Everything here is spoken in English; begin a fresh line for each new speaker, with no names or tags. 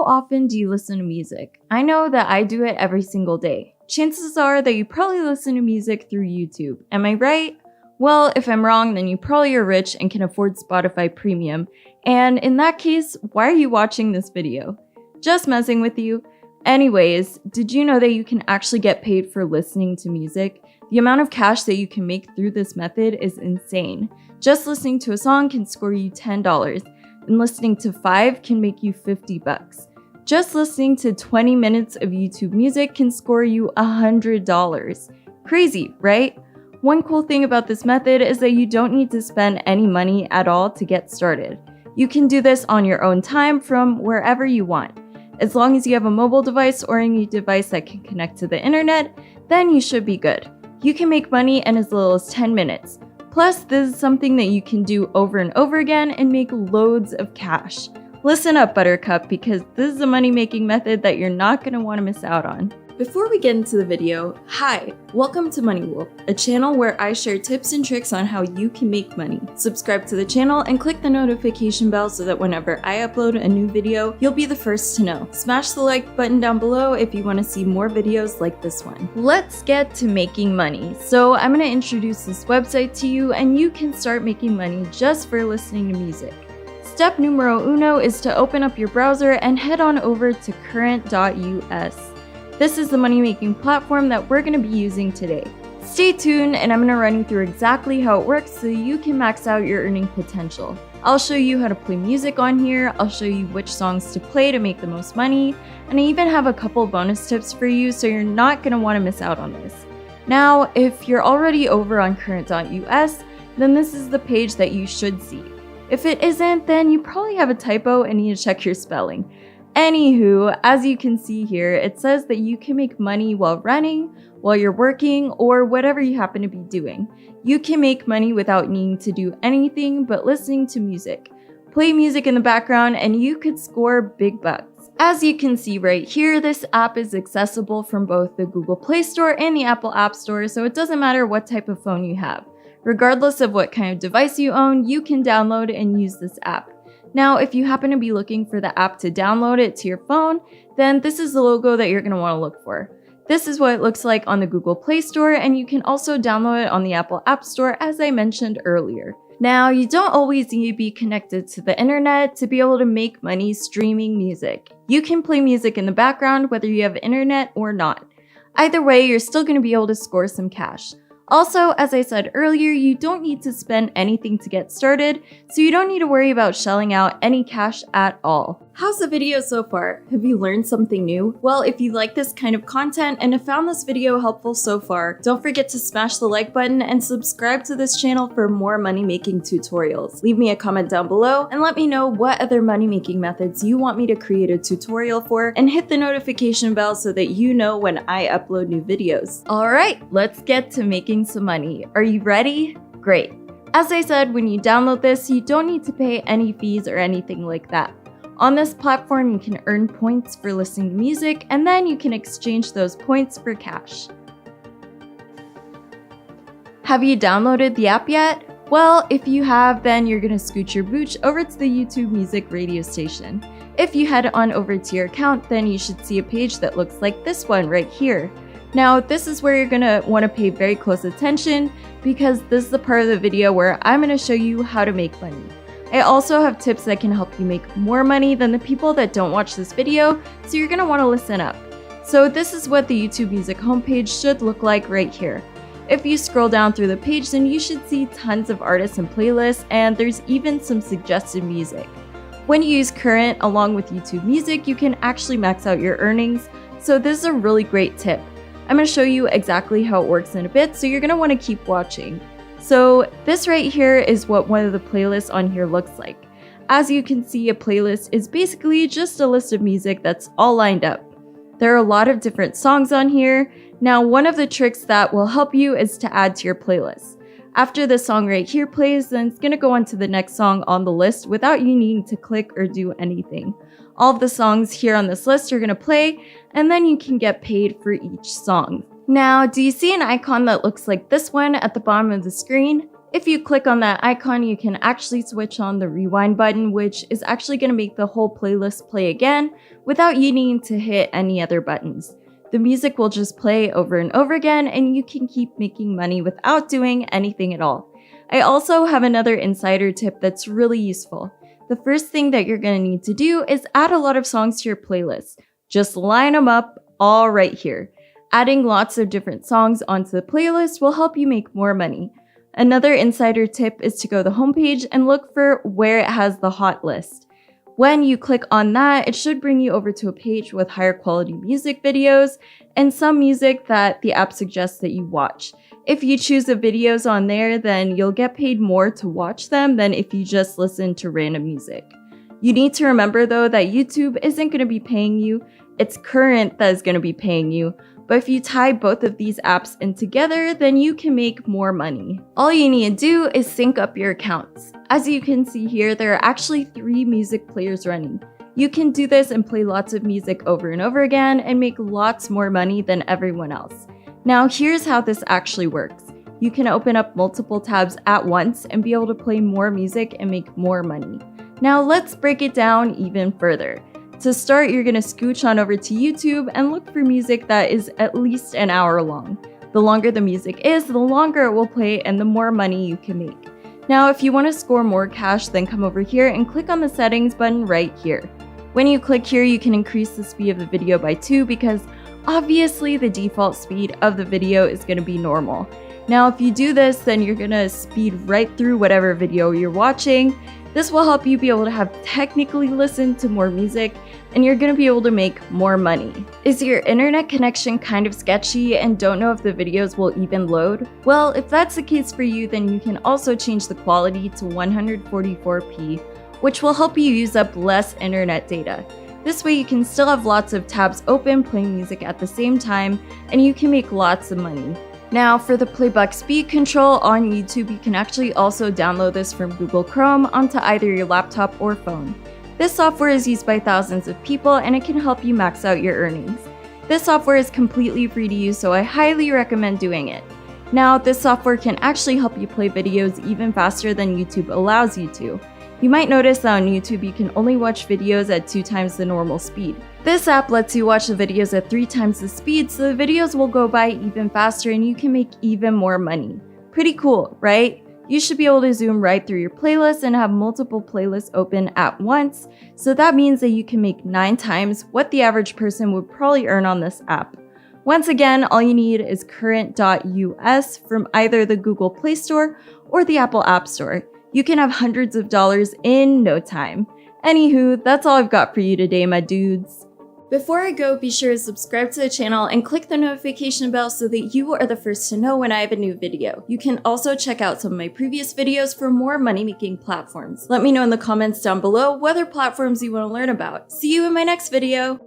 often do you listen to music? I know that I do it every single day. Chances are that you probably listen to music through YouTube. Am I right? Well, if I'm wrong, then you probably are rich and can afford Spotify Premium. And in that case, why are you watching this video? Just messing with you. Anyways, did you know that you can actually get paid for listening to music? The amount of cash that you can make through this method is insane. Just listening to a song can score you $10, and listening to 5 can make you $50. Just listening to 20 minutes of YouTube music can score you $100. Crazy, right? One cool thing about this method is that you don't need to spend any money at all to get started. You can do this on your own time from wherever you want. As long as you have a mobile device or any device that can connect to the internet, then you should be good. You can make money in as little as 10 minutes. Plus, this is something that you can do over and over again and make loads of cash. Listen up, Buttercup, because this is a money-making method that you're not going to want to miss out on. Before we get into the video, hi! Welcome to Money Wolf, a channel where I share tips and tricks on how you can make money. Subscribe to the channel and click the notification bell so that whenever I upload a new video, you'll be the first to know. Smash the like button down below if you want to see more videos like this one. Let's get to making money. So I'm going to introduce this website to you and you can start making money just for listening to music. Step numero uno is to open up your browser and head on over to current.us. This is the money-making platform that we're going to be using today. Stay tuned and I'm going to run you through exactly how it works so you can max out your earning potential. I'll show you how to play music on here, I'll show you which songs to play to make the most money, and I even have a couple bonus tips for you so you're not going to want to miss out on this. Now, if you're already over on current.us, then this is the page that you should see. If it isn't, then you probably have a typo and need to check your spelling. Anywho, as you can see here, it says that you can make money while running, while you're working, or whatever you happen to be doing. You can make money without needing to do anything but listening to music. Play music in the background and you could score big bucks. As you can see right here, this app is accessible from both the Google Play Store and the Apple App Store, so it doesn't matter what type of phone you have. Regardless of what kind of device you own, you can download and use this app. Now, if you happen to be looking for the app to download it to your phone, then this is the logo that you're going to want to look for. This is what it looks like on the Google Play Store, and you can also download it on the Apple App Store, as I mentioned earlier. Now, you don't always need to be connected to the internet to be able to make money streaming music. You can play music in the background whether you have internet or not. Either way, you're still going to be able to score some cash. Also, as I said earlier, you don't need to spend anything to get started, so you don't need to worry about shelling out any cash at all. How's the video so far? Have you learned something new? Well, if you like this kind of content and have found this video helpful so far, don't forget to smash the like button and subscribe to this channel for more money-making tutorials. Leave me a comment down below and let me know what other money-making methods you want me to create a tutorial for, and hit the notification bell so that you know when I upload new videos. Alright, let's get to making some money. Are you ready? Great. As I said, when you download this, you don't need to pay any fees or anything like that. On this platform, you can earn points for listening to music, and then you can exchange those points for cash. Have you downloaded the app yet? Well, if you have, then you're gonna scoot your booch over to the YouTube Music radio station. If you head on over to your account, then you should see a page that looks like this one right here. Now, this is where you're gonna wanna pay very close attention because this is the part of the video where I'm gonna show you how to make money. I also have tips that can help you make more money than the people that don't watch this video, so you're gonna wanna listen up. So this is what the YouTube Music homepage should look like right here. If you scroll down through the page, then you should see tons of artists and playlists, and there's even some suggested music. When you use Current along with YouTube Music, you can actually max out your earnings, so this is a really great tip. I'm gonna show you exactly how it works in a bit, so you're gonna wanna keep watching. So this right here is what one of the playlists on here looks like. As you can see, a playlist is basically just a list of music that's all lined up. There are a lot of different songs on here. Now, one of the tricks that will help you is to add to your playlist. After the song right here plays, then it's gonna go on to the next song on the list without you needing to click or do anything. All of the songs here on this list are gonna play, and then you can get paid for each song. Now, do you see an icon that looks like this one at the bottom of the screen? If you click on that icon, you can actually switch on the rewind button, which is actually going to make the whole playlist play again without you needing to hit any other buttons. The music will just play over and over again, and you can keep making money without doing anything at all. I also have another insider tip that's really useful. The first thing that you're going to need to do is add a lot of songs to your playlist. Just line them up all right here. Adding lots of different songs onto the playlist will help you make more money. Another insider tip is to go to the homepage and look for where it has the hot list. When you click on that, it should bring you over to a page with higher quality music videos and some music that the app suggests that you watch. If you choose the videos on there, then you'll get paid more to watch them than if you just listen to random music. You need to remember though that YouTube isn't going to be paying you, it's Current that is going to be paying you. But if you tie both of these apps in together, then you can make more money. All you need to do is sync up your accounts. As you can see here, there are actually 3 music players running. You can do this and play lots of music over and over again and make lots more money than everyone else. Now here's how this actually works. You can open up multiple tabs at once and be able to play more music and make more money. Now let's break it down even further. To start, you're going to scooch on over to YouTube and look for music that is at least an hour long. The longer the music is, the longer it will play and the more money you can make. Now, if you want to score more cash, then come over here and click on the settings button right here. When you click here, you can increase the speed of the video by 2 because obviously the default speed of the video is going to be normal. Now, if you do this, then you're going to speed right through whatever video you're watching. This will help you be able to have technically listened to more music, and you're going to be able to make more money. Is your internet connection kind of sketchy and don't know if the videos will even load? Well, if that's the case for you, then you can also change the quality to 144p, which will help you use up less internet data. This way you can still have lots of tabs open playing music at the same time, and you can make lots of money. Now, for the playback speed control on YouTube, you can actually also download this from Google Chrome onto either your laptop or phone. This software is used by thousands of people and it can help you max out your earnings. This software is completely free to use, so I highly recommend doing it. Now, this software can actually help you play videos even faster than YouTube allows you to. You might notice that on YouTube you can only watch videos at 2 times the normal speed. This app lets you watch the videos at 3 times the speed, so the videos will go by even faster and you can make even more money. Pretty cool, right? You should be able to zoom right through your playlist and have multiple playlists open at once, so that means that you can make 9 times what the average person would probably earn on this app. Once again, all you need is current.us from either the Google Play Store or the Apple App Store. You can have hundreds of dollars in no time. Anywho, that's all I've got for you today, my dudes. Before I go, be sure to subscribe to the channel and click the notification bell so that you are the first to know when I have a new video. You can also check out some of my previous videos for more money-making platforms. Let me know in the comments down below what other platforms you want to learn about. See you in my next video!